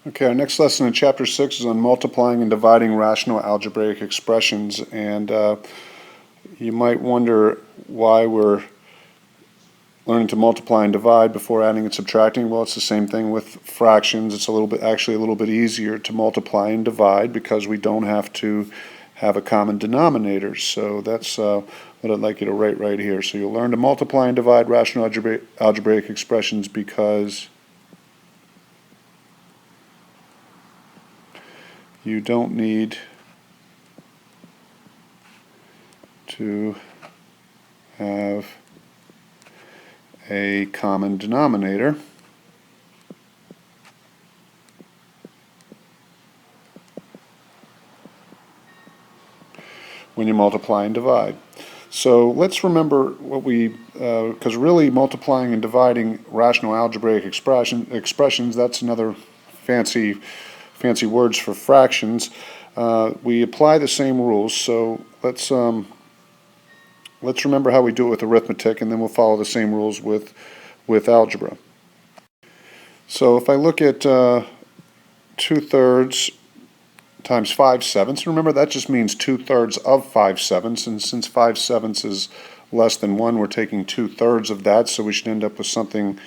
Okay, our next lesson in Chapter 6 is on multiplying and dividing rational algebraic expressions, and you might wonder why we're learning to multiply and divide before adding and subtracting. Well, it's the same thing with fractions. It's actually a little bit easier to multiply and divide because we don't have to have a common denominator. So that's what I'd like you to write right here. So you'll learn to multiply and divide rational algebraic expressions because you don't need to have a common denominator when you multiply and divide. So let's remember what because really multiplying and dividing rational algebraic expressions, that's another fancy words for fractions. We apply the same rules, so let's remember how we do it with arithmetic, and then we'll follow the same rules with algebra. So if I look at 2/3 times 5/7, remember that just means 2/3 of 5/7, and since 5/7 is less than 1, we're taking 2/3 of that, so we should end up with something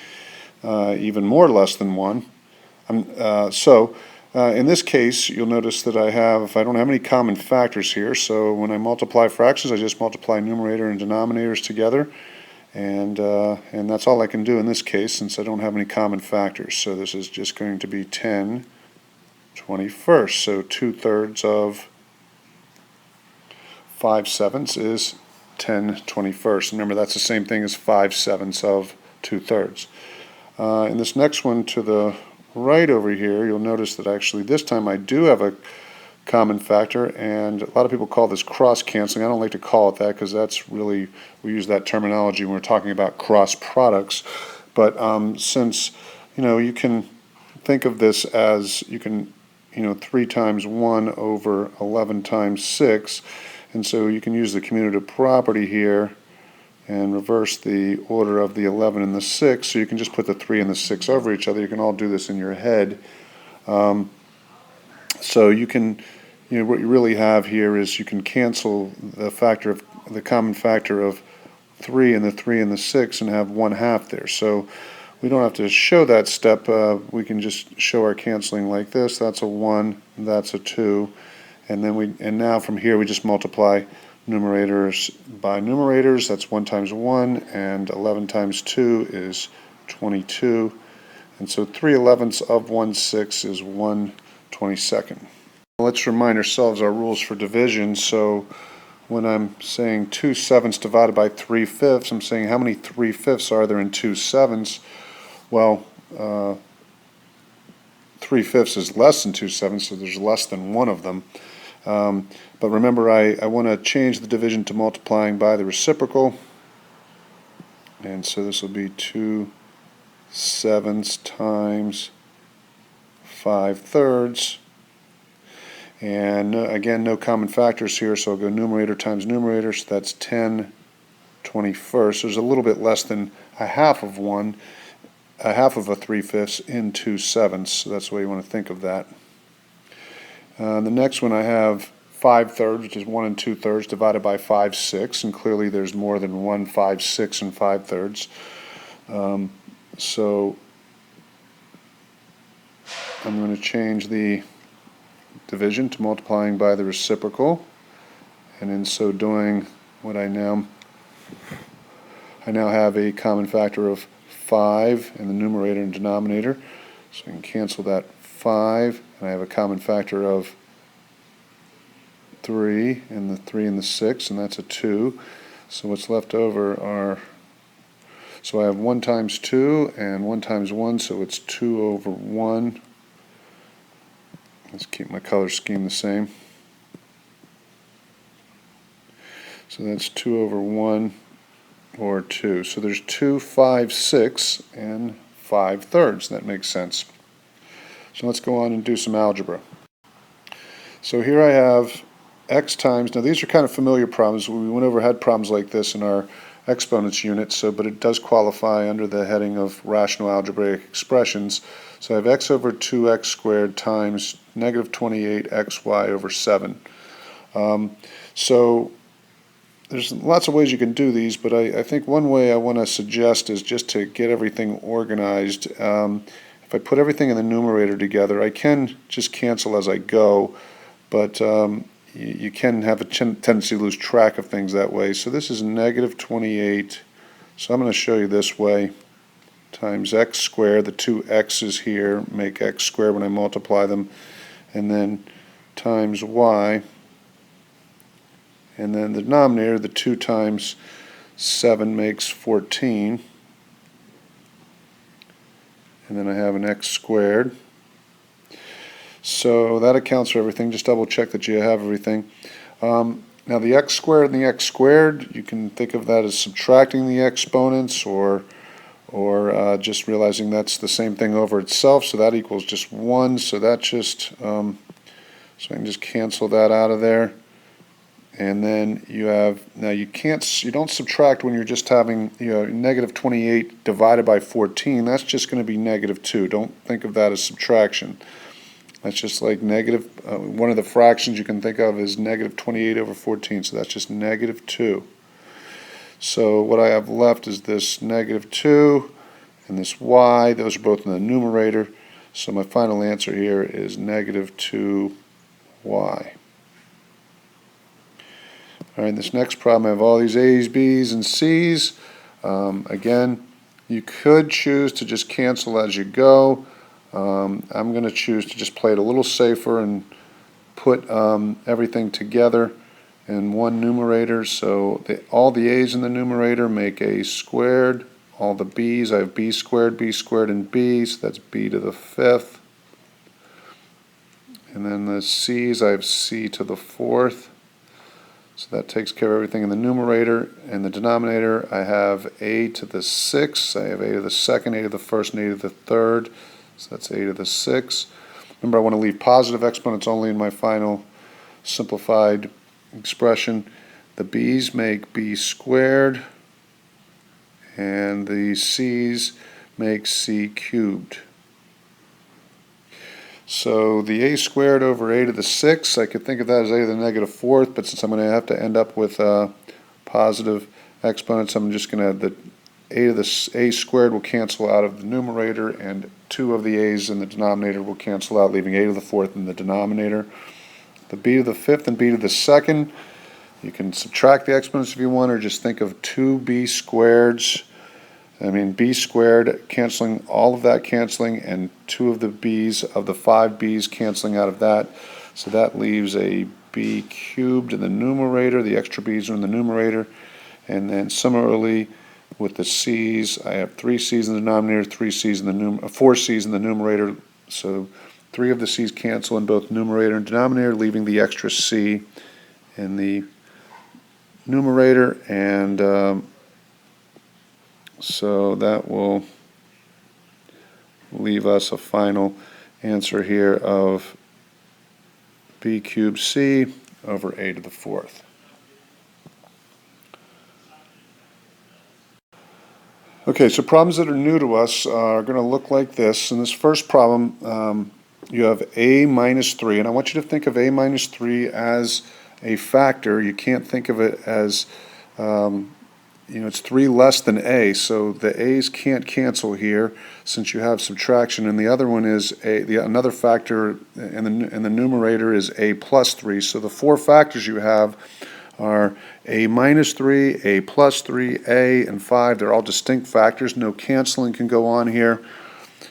even more less than 1. In this case, you'll notice that I don't have any common factors here, so when I multiply fractions, I just multiply numerator and denominators together, and that's all I can do in this case since I don't have any common factors. So this is just going to be 10/21. So 2/3 of 5/7 is 10/21. Remember, that's the same thing as 5/7 of 2/3. In this next one to the right over here, you'll notice that actually this time I do have a common factor, and a lot of people call this cross-canceling. I don't like to call it that because that's really, we use that terminology when we're talking about cross products. But since, you can think of this as, 3 times 1 over 11 times 6, and so you can use the commutative property here and reverse the order of the 11 and the 6, so you can just put the 3 and the 6 over each other. You can all do this in your head. So you can, what you really have here is you can cancel the common factor of 3 and the 3 and the 6 and have 1/2 there. So we don't have to show that step. We can just show our canceling like this. That's a 1, that's a 2, and now from here we just multiply numerators by numerators. That's 1 times 1, and 11 times 2 is 22, and so 3/11 of 1/6 is 1/22. Let's remind ourselves our rules for division. So when I'm saying 2/7 divided by 3/5, I'm saying how many 3/5 are there in 2/7? Well, 3/5 is less than 2/7, so there's less than one of them. But remember, I want to change the division to multiplying by the reciprocal, and so this will be 2/7 times 5/3, and again, no common factors here, so I'll go numerator times numerator, so that's 10/21. There's a little bit less than a half of a 3/5 in 2/7, so that's the way you want to think of that. The next one I have 5/3, which is 1 2/3 divided by 5/6, and clearly there's more than 1 5/6 and 5/3. So I'm going to change the division to multiplying by the reciprocal, and in so doing, I now have a common factor of 5 in the numerator and denominator, so I can cancel that 5, and I have a common factor of 3 and the 3 and the 6, and that's a 2. So what's left over so I have 1 times 2 and 1 times 1, so it's 2/1. Let's keep my color scheme the same. So that's 2/1 or 2. So there's 2 5/6 and 5/3. That makes sense. So let's go on and do some algebra. So here I have x times, now these are kind of familiar problems. We had problems like this in our exponents unit, but it does qualify under the heading of rational algebraic expressions. So I have x over 2x squared times negative 28xy over 7. So there's lots of ways you can do these, but I think one way I want to suggest is just to get everything organized. If I put everything in the numerator together, I can just cancel as I go, but you can have a tendency to lose track of things that way. So this is negative 28, so I'm going to show you this way, times x squared, the two x's here make x squared when I multiply them, and then times y, and then the denominator, the 2 times 7 makes 14, and then I have an x squared. So that accounts for everything. Just double check that you have everything. Now the x squared and the x squared, you can think of that as subtracting the exponents, or just realizing that's the same thing over itself, so that equals just 1, so that just, so I can just cancel that out of there. And then you have, now you don't subtract when you're just having, negative 28 divided by 14. That's just going to be negative 2. Don't think of that as subtraction. That's just like negative, one of the fractions you can think of is negative 28 over 14. So that's just negative 2. So what I have left is this negative 2 and this y. Those are both in the numerator. So my final answer here is negative 2y. All right, this next problem, I have all these a's, b's, and c's. Again, you could choose to just cancel as you go. I'm going to choose to just play it a little safer and put everything together in one numerator. So all the a's in the numerator make a squared. All the b's, I have b squared, and b, so that's b to the 5th. And then the c's, I have c to the 4th. So that takes care of everything in the numerator. And the denominator, I have a to the 6th, I have a to the 2nd, a to the 1st, and a to the 3rd. So that's a to the 6th. Remember, I want to leave positive exponents only in my final simplified expression. The b's make b squared, and the c's make c cubed. So the a squared over a to the 6th, I could think of that as a to the negative 4th, but since I'm going to have to end up with positive exponents, I'm just going to have the a to the a squared will cancel out of the numerator, and 2 of the a's in the denominator will cancel out, leaving a to the 4th in the denominator. The b to the 5th and b to the 2nd, you can subtract the exponents if you want, or just think of 2b squareds. I mean, b squared canceling, all of that canceling, and 2 of the b's of the 5 b's canceling out of that. So that leaves a b cubed in the numerator. The extra b's are in the numerator. And then similarly with the c's, I have 3 c's in the denominator, 4 c's in the numerator. So 3 of the c's cancel in both numerator and denominator, leaving the extra c in the numerator. And so that will leave us a final answer here of b cubed c over a to the 4th. Okay, so problems that are new to us are going to look like this. In this first problem, you have a minus 3, and I want you to think of a minus 3 as a factor. You can't think of it as it's 3 less than a, so the a's can't cancel here since you have subtraction, and the other one is another factor in the numerator is a plus 3. So the 4 factors you have are a minus 3, a plus 3, a, and 5. They're all distinct factors. No canceling can go on here.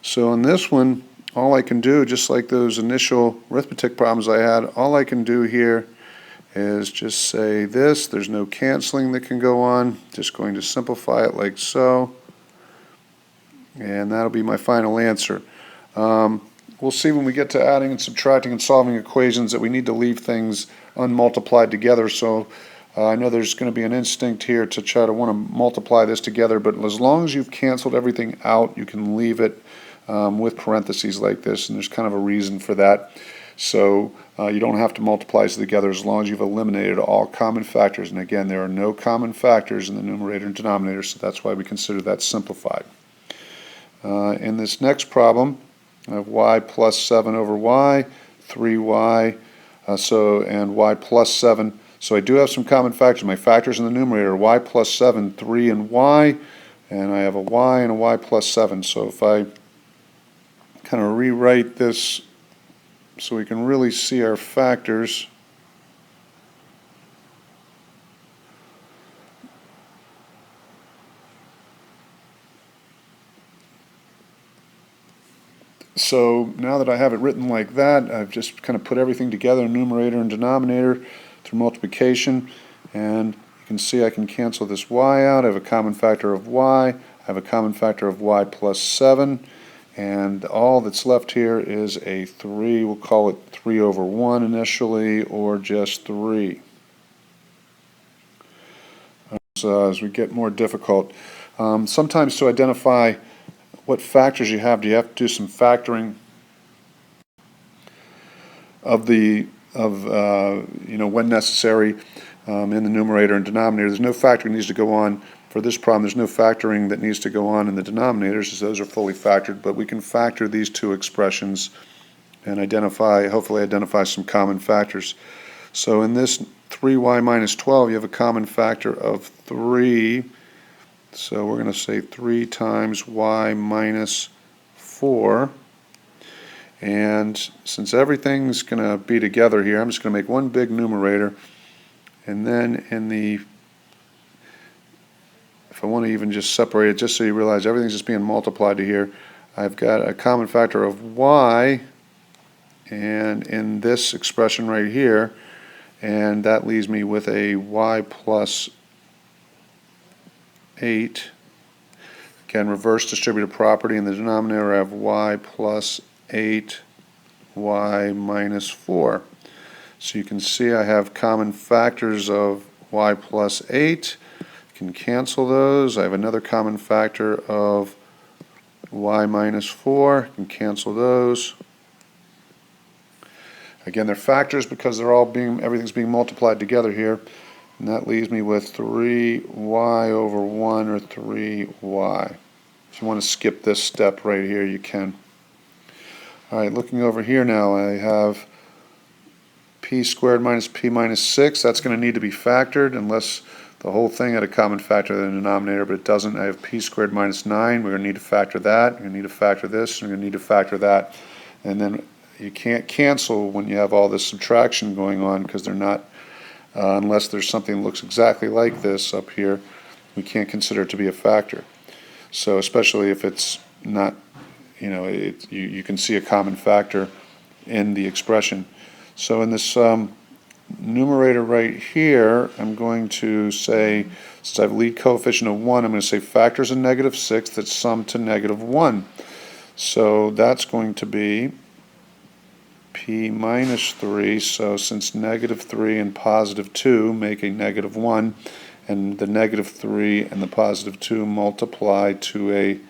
So in this one, all I can do, just like those initial arithmetic problems I had, all I can do here is just say this. There's no canceling that can go on. Just going to simplify it like so. And that'll be my final answer. We'll see when we get to adding and subtracting and solving equations that we need to leave things unmultiplied together. So I know there's going to be an instinct here to try to want to multiply this together, but as long as you've canceled everything out, you can leave it with parentheses like this, and there's kind of a reason for that. So you don't have to multiply these together as long as you've eliminated all common factors. And again, there are no common factors in the numerator and denominator, so that's why we consider that simplified. In this next problem, I have y plus 7 over y, 3y, and y plus 7. So I do have some common factors. My factors in the numerator are y plus 7, 3, and y. And I have a y and a y plus 7. So if I kind of rewrite this so we can really see our factors. So now that I have it written like that, I've just kind of put everything together, numerator and denominator, through multiplication. And you can see I can cancel this y out. I have a common factor of y. I have a common factor of y plus 7. And all that's left here is a 3. We'll call it 3 over 1 initially, or just 3. As we get more difficult, sometimes to identify what factors you have, you have to do some factoring of when necessary in the numerator and denominator. There's no factoring that needs to go on. For this problem, there's no factoring that needs to go on in the denominators, as those are fully factored, but we can factor these two expressions and hopefully identify some common factors. So in this 3y minus 12, you have a common factor of 3. So we're going to say 3 times y minus 4. And since everything's going to be together here, I'm just going to make one big numerator. And then if I want to even just separate it, just so you realize everything's just being multiplied to here, I've got a common factor of y, and in this expression right here, and that leaves me with a y plus 8. Again, reverse distributive property. In the denominator I have y plus 8, y minus 4. So you can see I have common factors of y plus 8. Can cancel those. I have another common factor of y minus 4. Can cancel those. Again, they're factors because everything's being multiplied together here, and that leaves me with 3y over 1, or 3y. If you want to skip this step right here, you can. All right, looking over here now, I have p squared minus p minus 6. That's going to need to be factored unless the whole thing had a common factor in the denominator, but it doesn't. I have p squared minus 9. We're going to need to factor that. We're going to need to factor this. We're going to need to factor that. And then you can't cancel when you have all this subtraction going on, because they're not, unless there's something that looks exactly like this up here, we can't consider it to be a factor. So especially if it's not, you can see a common factor in the expression. So in this numerator right here, I'm going to say, since I have a lead coefficient of 1, I'm going to say factors of negative 6 that sum to negative 1. So that's going to be p minus 3. So since negative 3 and positive 2 make a negative 1, and the negative 3 and the positive 2 multiply to a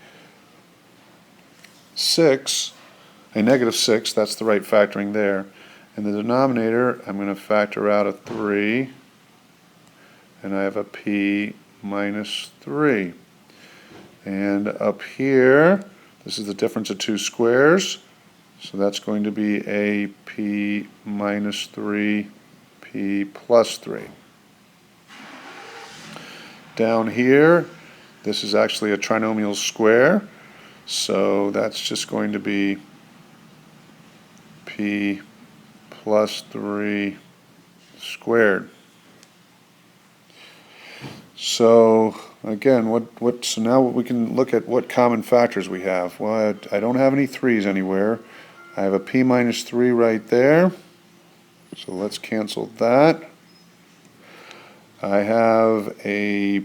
negative 6, that's the right factoring there. In the denominator, I'm going to factor out a 3, and I have a p minus 3. And up here, this is the difference of two squares, so that's going to be a p minus 3, p plus 3. Down here, this is actually a trinomial square, so that's just going to be p plus 3 squared. So again, so now we can look at what common factors we have. Well, I don't have any 3's anywhere. I have a p minus 3 right there, so let's cancel that. I have a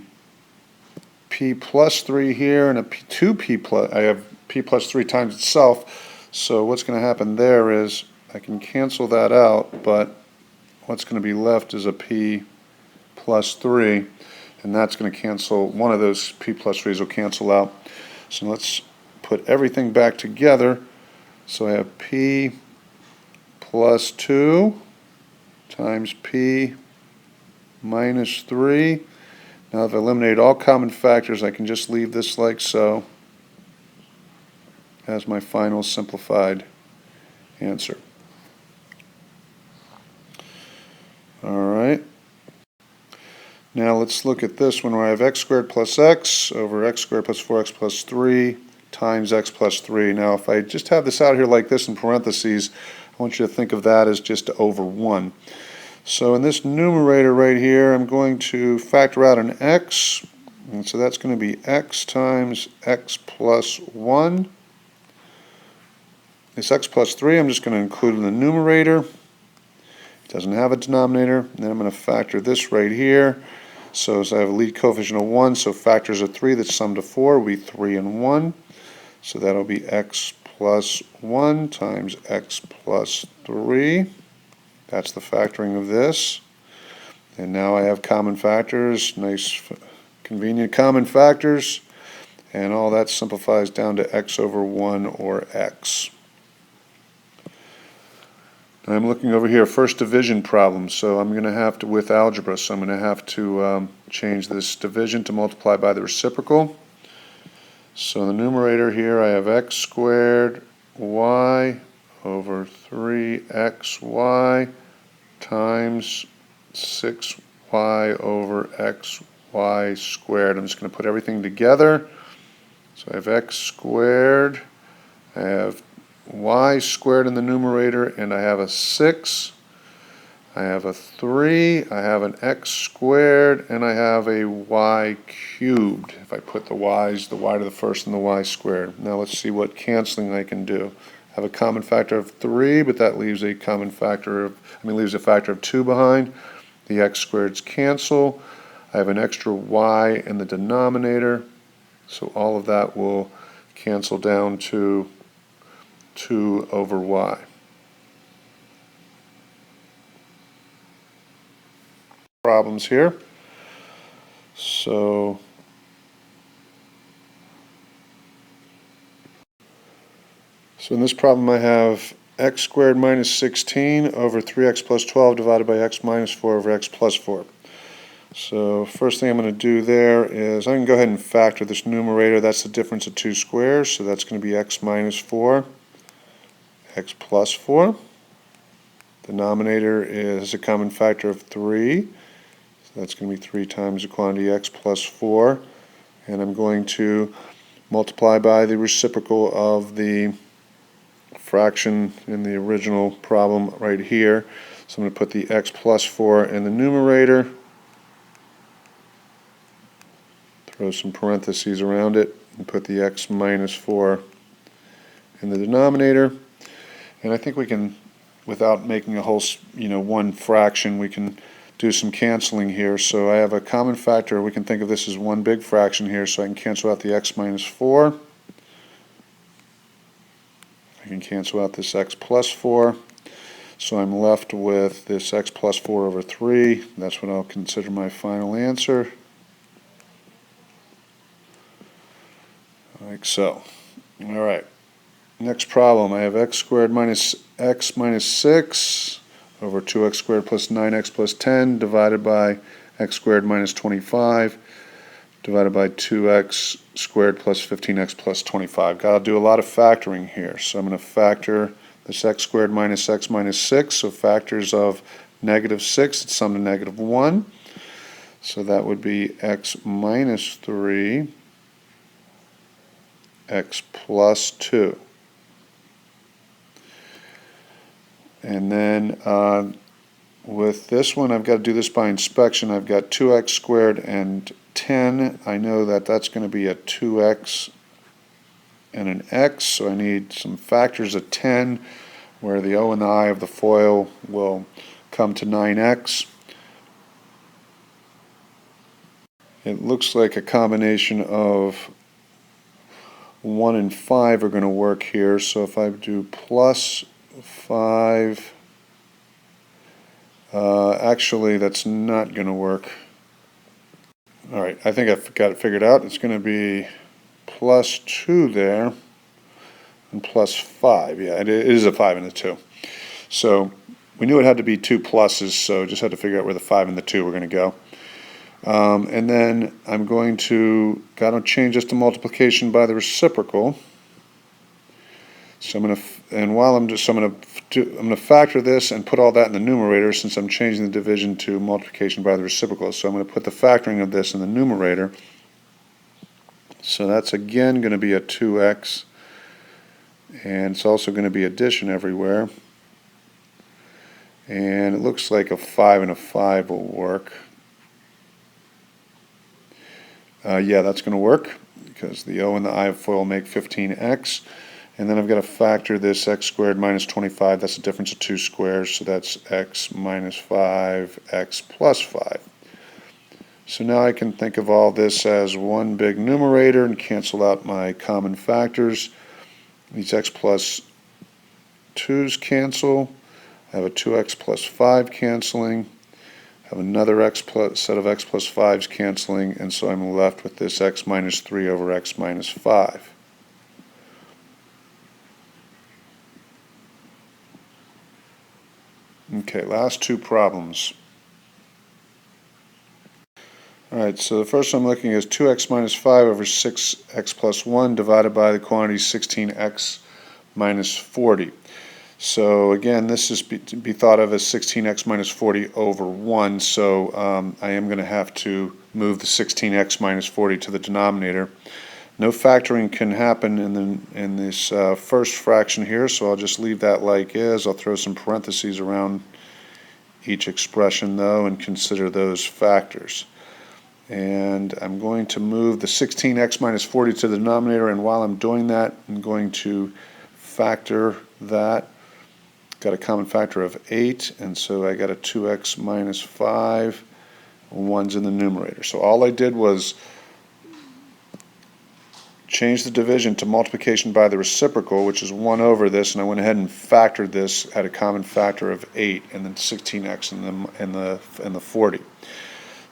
p plus 3 here and a 2p plus. I have p plus 3 times itself. So what's going to happen there is I can cancel that out, but what's going to be left is a p plus 3, and that's going to cancel. One of those p plus 3's will cancel out. So let's put everything back together. So I have p plus 2 times p minus 3. Now if I eliminate all common factors, I can just leave this like so as my final simplified answer. Alright. Now let's look at this one where I have x squared plus x over x squared plus 4x plus 3 times x plus 3. Now if I just have this out here like this in parentheses, I want you to think of that as just over 1. So in this numerator right here, I'm going to factor out an x, and so that's going to be x times x plus 1. This x plus 3 I'm just going to include in the numerator. It doesn't have a denominator. And then I'm going to factor this right here. So as I have a lead coefficient of 1, so factors of 3 that sum to 4 will be 3 and 1. So that'll be x plus 1 times x plus 3. That's the factoring of this. And now I have common factors, nice convenient common factors, and all that simplifies down to x over 1 or x. Now I'm looking over here, first division problem, so I'm going to have to, with algebra, so I'm going to have to change this division to multiply by the reciprocal. So in the numerator here I have x squared y over 3xy times 6y over xy squared. I'm just going to put everything together. So I have x squared, I have y squared in the numerator, and I have a 6, I have a 3, I have an x squared, and I have a y cubed. If I put the y's, the y to the first and the y squared. Now let's see what canceling I can do. I have a common factor of 3, but that leaves a common factor of, leaves a factor of 2 behind. The x squareds cancel. I have an extra y in the denominator, so all of that will cancel down to 2 over y. Problems here. So in this problem I have x squared minus 16 over 3x plus 12 divided by x minus 4 over x plus 4. So first thing I'm going to do there is I can go ahead and factor this numerator. That's the difference of two squares, so that's going to be x minus 4, x plus 4. Denominator is a common factor of 3, so that's going to be 3 times the quantity x plus 4. And I'm going to multiply by the reciprocal of the fraction in the original problem right here. So I'm going to put the x plus 4 in the numerator, throw some parentheses around it, and put the x minus 4 in the denominator. And I think we can, without making a whole, one fraction, we can do some canceling here. So I have a common factor. We can think of this as one big fraction here, so I can cancel out the x minus 4. I can cancel out this x plus 4. So I'm left with this x plus 4 over 3. That's what I'll consider my final answer. Like so. All right. Next problem. I have x squared minus x minus 6 over 2x squared plus 9x plus 10 divided by x squared minus 25 divided by 2x squared plus 15x plus 25. Got to do a lot of factoring here. So I'm going to factor this x squared minus x minus 6. So factors of negative 6, it's sum to negative 1. So that would be x minus 3, x plus 2. And then with this one, I've got to do this by inspection. I've got 2x squared and 10. I know that that's going to be a 2x and an x, so I need some factors of 10 where the O and the I of the FOIL will come to 9x. It looks like a combination of 1 and 5 are going to work here, so if I do plus 5, actually that's not going to work. Alright, I think I've got it figured out. It's going to be plus 2 there and plus 5. Yeah, it is a 5 and a 2. So we knew it had to be two pluses, so just had to figure out where the 5 and the 2 were going to go. And then I'm going to change this to multiplication by the reciprocal. So I'm going to, and while I'm just, I'm going to factor this and put all that in the numerator, since I'm changing the division to multiplication by the reciprocal. So I'm going to put the factoring of this in the numerator. So that's again going to be a 2x, and it's also going to be addition everywhere. And it looks like a 5 and a 5 will work. Yeah, that's going to work, because the O and the I foil make 15x. And then I've got to factor this x squared minus 25. That's the difference of two squares, so that's x minus 5, x plus 5. So now I can think of all this as one big numerator and cancel out my common factors. These x plus 2's cancel. I have a 2x plus 5 canceling. I have another set of x plus 5's canceling, and so I'm left with this x minus 3 over x minus 5. Okay, last two problems. Alright, so the first one I'm looking at is 2x minus 5 over 6x plus 1 divided by the quantity 16x minus 40. So again, this is to be thought of as 16x minus 40 over 1, so I am going to have to move the 16x minus 40 to the denominator. No factoring can happen in this first fraction here, so I'll just leave that like is. I'll throw some parentheses around each expression though and consider those factors. And I'm going to move the 16x minus 40 to the denominator, and while I'm doing that, I'm going to factor that. Got a common factor of 8, and so I got a 2x minus 5. 1's in the numerator. So all I did was change the division to multiplication by the reciprocal, which is 1 over this, and I went ahead and factored this at a common factor of 8, and then 16x and the 40.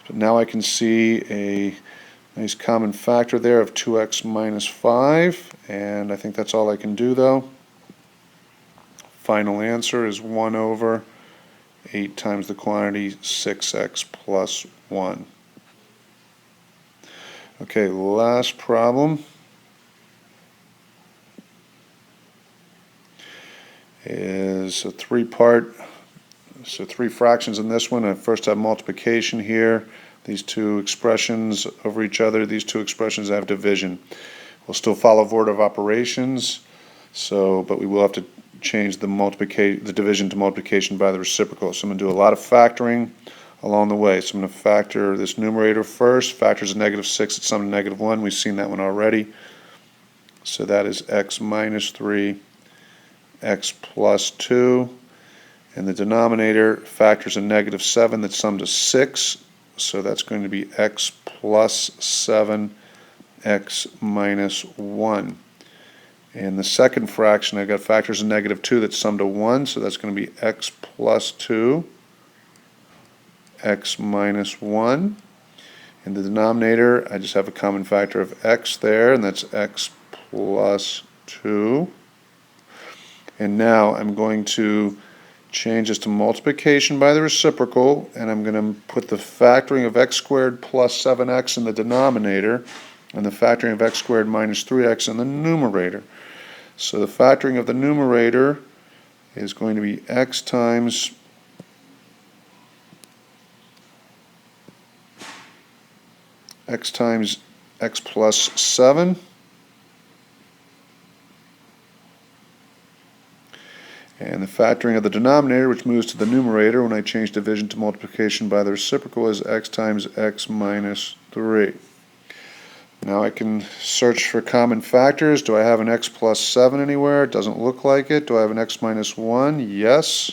So now I can see a nice common factor there of 2x minus 5, and I think that's all I can do though. Final answer is 1 over 8 times the quantity 6x plus 1. Okay, last problem is a three-part, so three fractions in this one. I first have multiplication here. These two expressions over each other, these two expressions have division. We'll still follow order of operations, but we will have to change the division to multiplication by the reciprocal. So I'm going to do a lot of factoring along the way. So I'm going to factor this numerator first. Factors a negative 6 at some to negative 1. We've seen that one already. So that is x minus 3, x plus 2. And the denominator factors a negative 7 that sum to 6. So that's going to be x plus 7, x minus 1. And the second fraction, I've got factors of negative 2 that sum to 1, so that's going to be x plus 2, x minus 1. In the denominator, I just have a common factor of x there, and that's x plus 2. And now I'm going to change this to multiplication by the reciprocal, and I'm going to put the factoring of x squared plus 7x in the denominator, and the factoring of x squared minus 3x in the numerator. So the factoring of the numerator is going to be x times x plus 7 and the factoring of the denominator, which moves to the numerator when I change division to multiplication by the reciprocal, is x times x minus 3. Now I can search for common factors. Do I have an x plus 7 anywhere? It doesn't look like it. Do I have an x minus 1? Yes.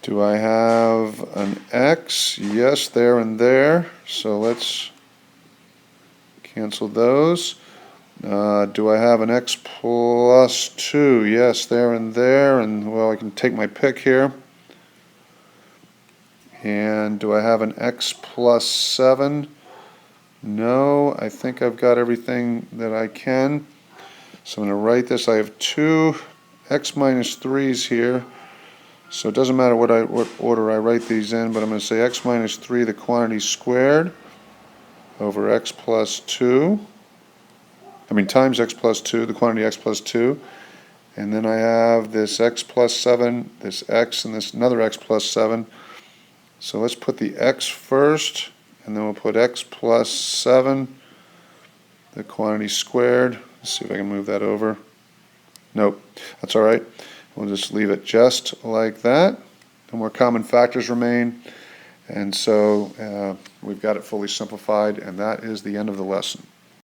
Do I have an x? Yes, there and there. So let's cancel those. Do I have an x plus 2? Yes, there and there. And, well, I can take my pick here. And do I have an x plus 7? No, I think I've got everything that I can. So I'm going to write this. I have 2 x minus 3's here. So it doesn't matter what order I write these in, but I'm going to say x minus 3, the quantity squared, over x plus 2. Times x plus 2, the quantity x plus 2. And then I have this x plus 7, this x, and this another x plus 7. So let's put the x first, and then we'll put x plus 7, the quantity squared. Let's see if I can move that over. Nope, that's all right. We'll just leave it just like that. No more common factors remain. And so we've got it fully simplified, and that is the end of the lesson.